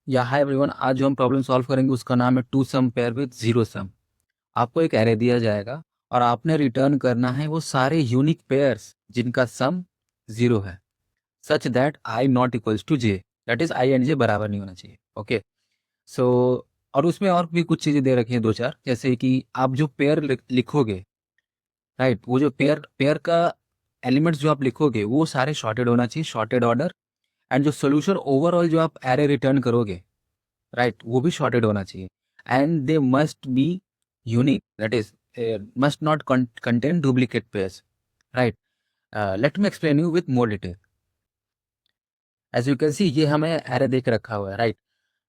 या hi everyone, आज जो हम प्रॉब्लम सॉल्व करेंगे उसका नाम है two sum pair with zero sum. आपको एक एरे दिया जाएगा और आपने रिटर्न करना है वो सारे यूनिक पेयर्स जिनका सम जीरो है, such that I not equals to J, that is I and J बराबर नहीं होना चाहिए। ओके, सो और उसमें और भी कुछ चीज़ें दे रखी हैं दो चार, जैसे कि आप जो पेयर लिखोगे, राइट, वो जो पेयर पेयर का एलिमेंट्स जो आप लिखोगे वो सारे शॉर्टेड होना चाहिए, शॉर्टेड ऑर्डर। एंड जो सोल्यूशन ओवरऑल जो आप एरे रिटर्न करोगे, राइट, वो भी शॉर्टेड होना चाहिए। And they must be unique, that is must not contain duplicate pairs, right. Let me explain you with more detail. As you can see, ये हमें एरे देख रखा हुआ है, राइट।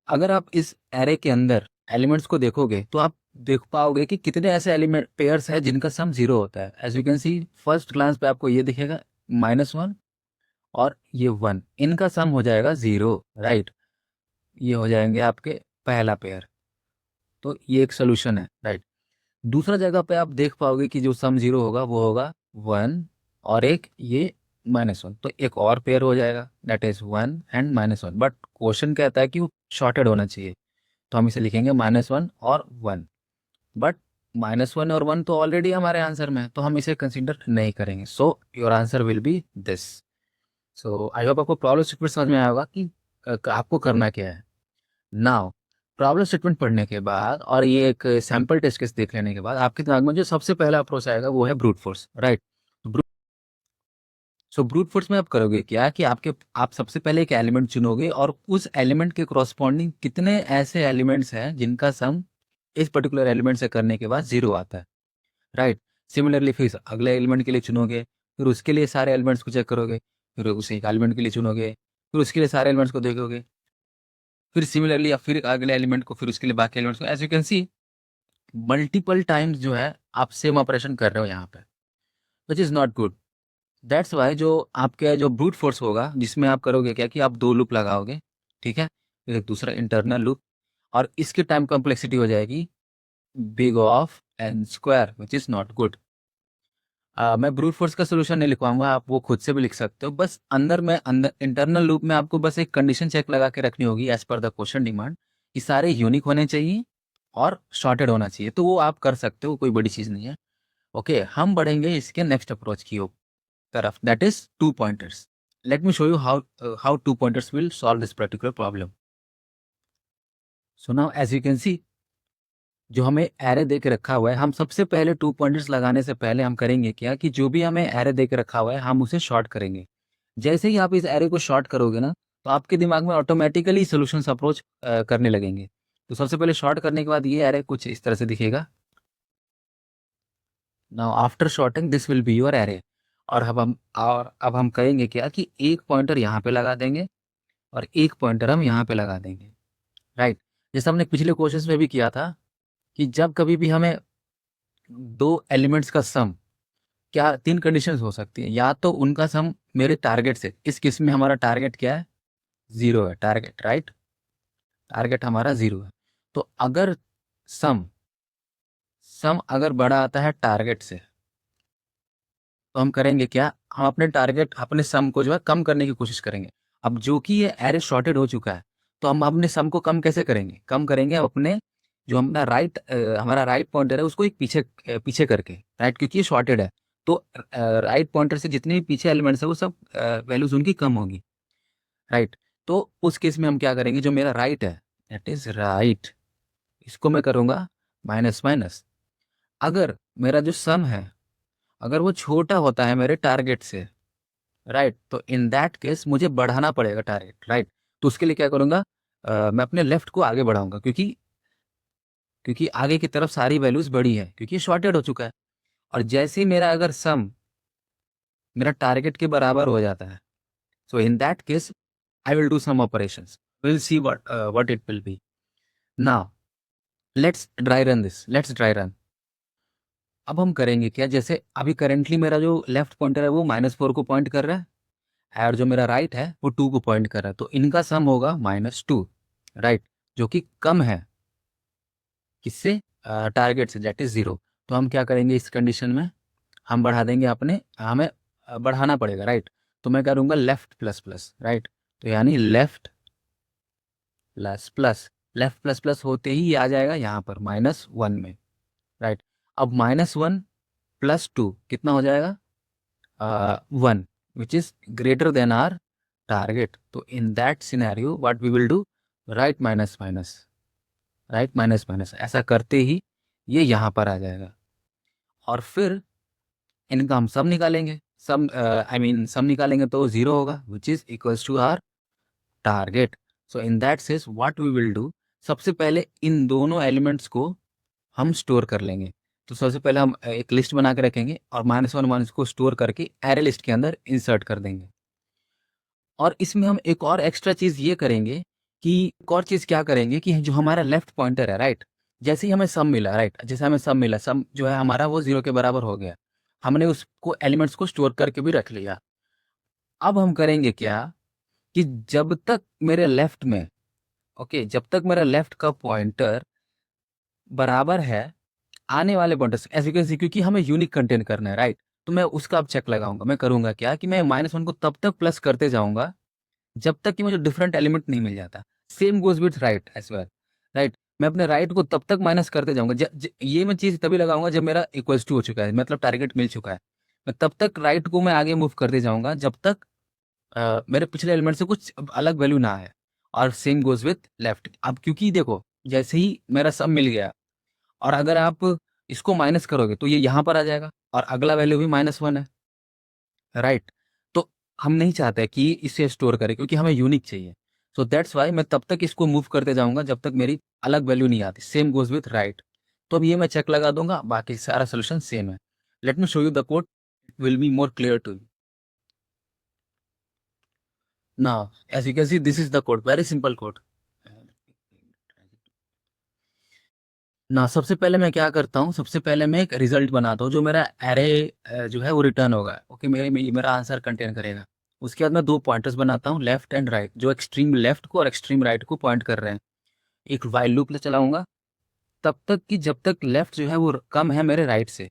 अगर आप इस एरे के अंदर एलिमेंट्स को देखोगे तो आप देख पाओगे कि कितने ऐसे एलिमेंट पेयर्स हैं जिनका सम जीरो होता है। As you can see, first glance पे आपको ये दिखेगा -1 और ये 1, इनका सम हो जाएगा जीरो, राइट। ये हो जाएंगे आपके पहला पेयर। तो ये एक सोल्यूशन है, राइट। दूसरा जगह पे आप देख पाओगे कि जो सम जीरो होगा वो होगा 1 और एक ये -1, तो एक और पेयर हो जाएगा, that is 1 and -1। But question कहता है कि वो शॉर्टेड होना चाहिए, तो हम इसे लिखेंगे -1 और 1। बट -1 और 1 तो ऑलरेडी हमारे आंसर में है, तो हम इसे कंसिडर नहीं करेंगे। So your answer will be this. So I hope आपको प्रॉब्लम स्टेटमेंट समझ में आया होगा कि आपको करना क्या है। नाउ, प्रॉब्लम स्टेटमेंट पढ़ने के बाद और ये एक सैम्पल टेस्ट केस देख लेने के बाद आपके दिमाग में जो सबसे पहला अप्रोच आएगा वो है ब्रूट फोर्स, राइट। सो ब्रूट फोर्स में आप करोगे क्या कि आप सबसे पहले एक एलिमेंट चुनोगे और उस एलिमेंट के करस्पॉन्डिंग कितने ऐसे एलिमेंट्स हैं जिनका सम इस पर्टिकुलर एलिमेंट से करने के बाद जीरो आता है, राइट। सिमिलरली फिर अगले एलिमेंट के लिए चुनोगे, फिर उसके लिए सारे एलिमेंट्स को चेक करोगे, फिर उसी एलिमेंट के लिए चुनोगे, फिर उसके लिए सारे एलिमेंट्स को देखोगे, फिर सिमिलरली या फिर अगले एलिमेंट को, फिर उसके लिए बाकी एलिमेंट्स को। As you can see, multiple times जो है आप सेम ऑपरेशन कर रहे हो यहाँ पे, विच is not good. That's why जो आपके जो ब्रूट फोर्स होगा जिसमें आप करोगे क्या कि आप दो लूप लगाओगे, ठीक है, फिर एक दूसरा इंटरनल लूप, और इसकी टाइम कॉम्प्लेक्सिटी हो जाएगी big of n square, which is not good. मैं ब्रूट फोर्स का सोल्यूशन नहीं लिखवाऊंगा, आप वो खुद से भी लिख सकते हो। बस अंदर इंटरनल लूप में आपको बस एक कंडीशन चेक लगा के रखनी होगी as per the question demand, कि सारे यूनिक होने चाहिए और शॉर्टेड होना चाहिए, तो वो आप कर सकते हो, कोई बड़ी चीज़ नहीं है। ओके, हम बढ़ेंगे इसके नेक्स्ट अप्रोच की तरफ, that is two pointers. Let me show you how two pointers will solve this particular problem. So now as you can see, जो हमें एरे दे के रखा हुआ है, हम सबसे पहले टू पॉइंटर्स लगाने से पहले हम करेंगे क्या कि जो भी हमें एरे दे के रखा हुआ है हम उसे शॉर्ट करेंगे। जैसे ही आप इस एरे को शॉर्ट करोगे ना, तो आपके दिमाग में ऑटोमेटिकली सॉल्यूशंस अप्रोच करने लगेंगे। तो सबसे पहले शॉर्ट करने के बाद ये एरे कुछ इस तरह से दिखेगा। Now after sorting this will be your array. और अब हम कहेंगे क्या कि एक पॉइंटर यहाँ पे लगा देंगे और एक पॉइंटर हम यहाँ पे लगा देंगे, राइट। जैसे हमने पिछले क्वेश्चंस में भी किया था कि जब कभी भी हमें दो एलिमेंट्स का सम, क्या तीन कंडीशंस हो सकती हैं, या तो उनका सम मेरे टारगेट से, इस केस में हमारा टारगेट क्या है, जीरो है टारगेट, राइट। टारगेट हमारा जीरो है। तो अगर सम सम अगर बड़ा आता है टारगेट से, तो हम करेंगे क्या, हम अपने टारगेट अपने सम को जो है कम करने की कोशिश करेंगे। अब जो कि ये एरे शॉर्टेड हो चुका है, तो हम अपने सम को कम कैसे करेंगे, कम करेंगे अपने जो हमारा राइट पॉइंटर है उसको एक पीछे करके, राइट, क्योंकि ये शॉर्टेड है। तो राइट पॉइंटर से जितने भी पीछे एलिमेंट्स है वो सब वैल्यूज उनकी कम होगी, राइट। तो उस केस में हम क्या करेंगे, जो मेरा राइट है, दैट इज राइट, इसको मैं करूँगा माइनस माइनस। अगर मेरा जो सम है अगर वो छोटा होता है मेरे टारगेट से, राइट, तो इन दैट केस मुझे बढ़ाना पड़ेगा टारगेट, राइट। तो उसके लिए क्या करूँगा, मैं अपने लेफ्ट को आगे बढ़ाऊंगा, क्योंकि क्योंकि आगे की तरफ सारी वैल्यूज बड़ी है, क्योंकि शॉर्टेड हो चुका है। और जैसे ही मेरा अगर सम मेरा टारगेट के बराबर हो जाता है, so in that case I will do some operations, will see what it will be. Now let's dry run. अब हम करेंगे क्या, जैसे अभी करेंटली मेरा जो लेफ्ट पॉइंटर है वो -4 को पॉइंट कर रहा है और जो मेरा राइट है वो 2 को पॉइंट कर रहा है, तो इनका सम होगा -2, राइट, जो कि कम है किससे, टारगेट से, दैट इज जीरो। तो हम क्या करेंगे इस कंडीशन में, हम बढ़ा देंगे अपने, हमें बढ़ाना पड़ेगा, राइट। तो मैं करूँगा लेफ्ट प्लस प्लस, राइट। तो यानी left plus plus, left plus plus होते ही ये आ जाएगा यहाँ पर -1 में, राइट। अब -1 + 2 कितना हो जाएगा? 1, which is greater than our target. तो in that scenario what we will do, right minus minus, right minus minus, ऐसा करते ही ये यहाँ पर आ जाएगा। और फिर इनका हम सब निकालेंगे, सब सम निकालेंगे तो 0 होगा, which is equals to our target. So in that sense what we will do, सबसे पहले इन दोनों एलिमेंट्स को हम स्टोर कर लेंगे। तो सबसे पहले हम एक लिस्ट बना के रखेंगे और -1 माइनस को स्टोर करके एरे लिस्ट के अंदर इंसर्ट कर देंगे। और इसमें हम एक और एक्स्ट्रा चीज़ ये करेंगे कि एक और चीज़ क्या करेंगे कि जो हमारा लेफ्ट पॉइंटर है, राइट, जैसे ही हमें सम मिला, राइट, जैसे हमें सम मिला, सम जो है हमारा वो 0 के बराबर हो गया, हमने उसको एलिमेंट्स को स्टोर करके भी रख लिया। अब हम करेंगे क्या कि जब तक मेरे लेफ्ट में, ओके, जब तक मेरा लेफ्ट का पॉइंटर बराबर है आने वाले पॉइंटर से, एज यू कैन सी, क्योंकि हमें यूनिक कंटेंट करना है, राइट, तो मैं उसका अब चेक लगाऊंगा। मैं करूंगा क्या कि मैं -1 को तब तक प्लस करते जाऊंगा जब तक कि मुझे डिफरेंट एलिमेंट नहीं मिल जाता। Same goes with right as well, right. मैं अपने राइट को तब तक माइनस करते जाऊंगा, ये मैं चीज़ तभी लगाऊंगा जब मेरा इक्वल्स टू हो चुका है, मतलब टारगेट मिल चुका है। मैं तब तक राइट को मैं आगे मूव करते जाऊंगा जब तक मेरे पिछले एलिमेंट से कुछ अलग वैल्यू ना आए। और सेम गोज विथ लेफ्ट। अब क्योंकि देखो, जैसे ही मेरा सम मिल गया और अगर आप इसको माइनस करोगे तो ये यहाँ पर आ जाएगा और अगला वैल्यू भी -1 है, राइट। तो हम नहीं चाहते कि इसे स्टोर करें क्योंकि हमें यूनिक चाहिए। सो दैट्स वाई मैं तब तक इसको मूव करते जाऊंगा जब तक मेरी अलग वैल्यू नहीं आती। Same goes with right. तो अब ये मैं चेक लगा दूंगा, बाकी सारा सोल्यूशन सेम है। Let me show you the code, it will be more clear to you. Now as you can see this is the code, very simple code. ना सबसे पहले मैं क्या करता हूँ, सबसे पहले मैं एक रिजल्ट बनाता हूँ जो मेरा एरे जो है वो रिटर्न होगा, ओके, मेरा आंसर कंटेन करेगा। उसके बाद मैं दो पॉइंटर्स बनाता हूँ, लेफ्ट एंड राइट, जो एक्सट्रीम लेफ्ट को और एक्सट्रीम राइट को पॉइंट कर रहे हैं। एक वाइल लूप चलाऊंगा तब तक कि जब तक लेफ्ट जो है वो कम है मेरे राइट से।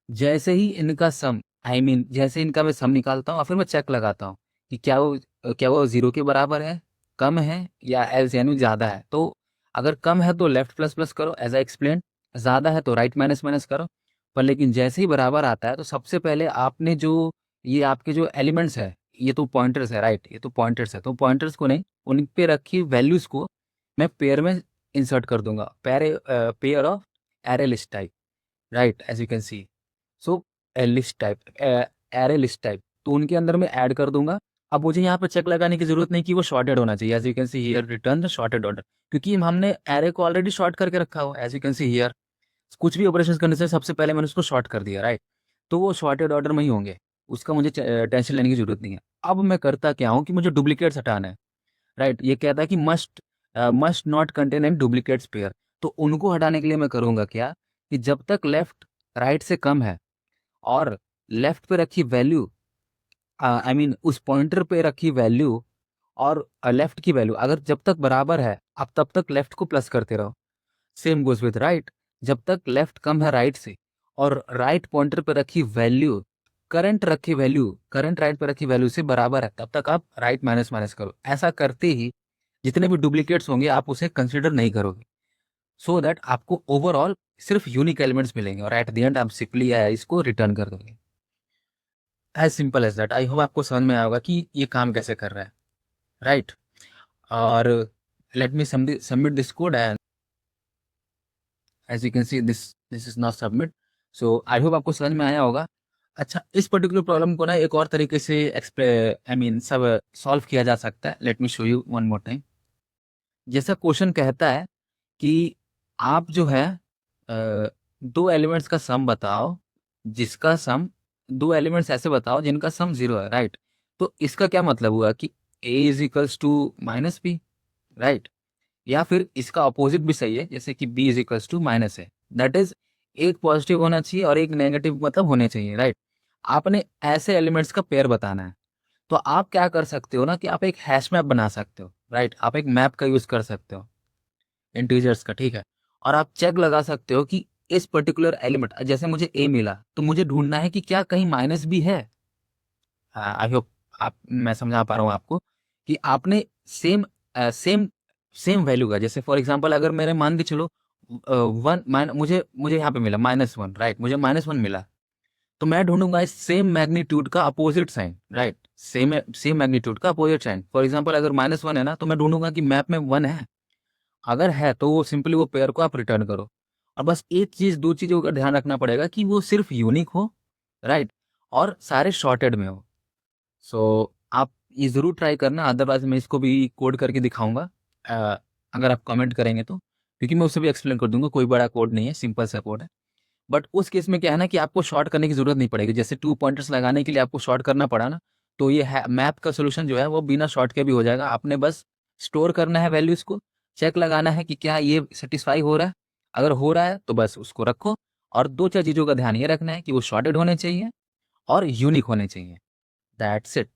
जैसे ही इनका सम, जैसे इनका मैं सम निकालता हूँ और फिर मैं चेक लगाता हूँ कि क्या वो 0 के बराबर है, कम है, या एल्स यानी ज़्यादा है। तो अगर कम है तो लेफ्ट प्लस प्लस करो एज आई एक्सप्लेन, ज़्यादा है तो राइट माइनस माइनस करो। पर लेकिन जैसे ही बराबर आता है तो सबसे पहले आपने जो, ये आपके जो एलिमेंट्स है, ये तो पॉइंटर्स है, राइट, ये तो पॉइंटर्स है, तो पॉइंटर्स को नहीं, उन पे रखी वैल्यूज़ को मैं पेयर में इंसर्ट कर दूंगा, pair of array list type, right, as you can see. So list type, array list type, तो उनके अंदर मैं ऐड कर दूंगा। अब मुझे यहाँ पे चेक लगाने की जरूरत नहीं कि वो शॉर्टेड होना चाहिए, as you can see here return the sorted order, क्योंकि हमने एरे को ऑलरेडी शॉर्ट करके रखा हुआ, as you can see here. कुछ भी ऑपरेशन करने से सबसे पहले मैंने उसको शॉर्ट कर दिया, राइट, तो वो शॉर्टेड ऑर्डर में ही होंगे, उसका मुझे टेंशन लेने की जरूरत नहीं है। अब मैं करता क्या हूँ कि मुझे डुप्लीकेट्स हटाना है, राइट, ये कहता है कि must not contain an duplicates pair. तो उनको हटाने के लिए मैं करूँगा क्या कि जब तक लेफ्ट राइट से कम है और लेफ्ट पे रखी वैल्यू, उस पॉइंटर पे रखी वैल्यू और लेफ्ट की वैल्यू अगर जब तक बराबर है, आप तब तक लेफ्ट को प्लस करते रहो। सेम गोज विद राइट, जब तक लेफ्ट कम है राइट से और राइट पॉइंटर पे रखी वैल्यू करंट राइट पे रखी वैल्यू से बराबर है, तब तक आप राइट माइनस माइनस करो। ऐसा करते ही जितने भी डुप्लीकेट्स होंगे आप उसे कंसिडर नहीं करोगे, सो दैट आपको ओवरऑल सिर्फ यूनिक एलिमेंट्स मिलेंगे और एट द एंड आप सिंपली इसको रिटर्न कर दोगे। As simple as that. I hope आपको समझ में आया होगा कि ये काम कैसे कर रहा है, राइट। और let me submit this code and as you can see this is not submit. So I hope आपको समझ में आया होगा। अच्छा, इस पर्टिकुलर प्रॉब्लम को ना एक और तरीके से सब सॉल्व किया जा सकता है। Let me show you one more time. जैसा क्वेश्चन कहता है कि आप जो है दो एलिमेंट्स का सम बताओ, जिसका सम, दो एलिमेंट्स ऐसे बताओ जिनका सम 0 है, राइट। तो इसका क्या मतलब हुआ कि a is equals to -b, राइट। या फिर इसका अपोजिट भी सही है, जैसे कि b is equals to minus है, दैट इज एक पॉजिटिव होना चाहिए और एक नेगेटिव मतलब होने चाहिए, राइट। आपने ऐसे एलिमेंट्स का पेयर बताना है। तो आप क्या कर सकते हो ना कि आप एक हैश मैप बना सकते हो, राइट। आप एक मैप का यूज कर सकते हो इंटीजर्स का, ठीक है। और आप चेक लगा सकते हो कि इस पर्टिकुलर एलिमेंट, जैसे मुझे ए मिला तो मुझे ढूंढना है कि क्या कहीं माइनस भी है। आई होप आप, मैं समझा पा रहा हूँ आपको कि आपने सेम सेम वैल्यू का। जैसे फॉर एग्जांपल अगर मेरे मान के चलो मुझे मुझे यहाँ पे मिला -1, राइट, मुझे -1 मिला, तो मैं ढूंढूंगा इस सेम मैग्नीट्यूड का opposite sign, right, same same magnitude का अपोजिट साइन। फॉर एग्जांपल अगर -1 है ना, तो मैं ढूंढूंगा कि मैप में 1 है, अगर है तो वो सिंपली वो पेयर को आप रिटर्न करो। और बस एक चीज, दो चीजों का ध्यान रखना पड़ेगा कि वो सिर्फ यूनिक हो, राइट, और सारे शॉर्टेड में हो। सो आप ये जरूर ट्राई करना, अदरवाइज मैं इसको भी कोड करके दिखाऊंगा अगर आप कमेंट करेंगे तो, क्योंकि मैं उससे भी एक्सप्लेन कर दूंगा। कोई बड़ा कोड नहीं है, सिंपल सा कोड है। बट उस केस में क्या है ना कि आपको शॉर्ट करने की जरूरत नहीं पड़ेगी। जैसे 2 पॉइंटर्स लगाने के लिए आपको शॉर्ट करना पड़ा ना, तो ये मैप का सोल्यूशन जो है वो बिना शॉर्ट के भी हो जाएगा। आपने बस स्टोर करना है वैल्यूज को, चेक लगाना है कि क्या ये सेटिस्फाई हो रहा है। अगर हो रहा है तो बस उसको रखो। और दो चार चीज़ों का ध्यान ये रखना है कि वो शॉर्टेड होने चाहिए और यूनिक होने चाहिए। That's it.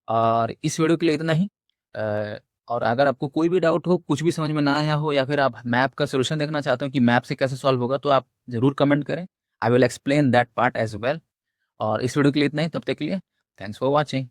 और इस वीडियो के लिए इतना ही। अ, और अगर आपको कोई भी डाउट हो, कुछ भी समझ में ना आया हो, या फिर आप मैप का सोल्यूशन देखना चाहते हो कि मैप से कैसे सॉल्व होगा, तो आप ज़रूर कमेंट करें। I will explain that part as well. और इस वीडियो के लिए इतना ही, तब तक के लिए थैंक्स फॉर वॉचिंग।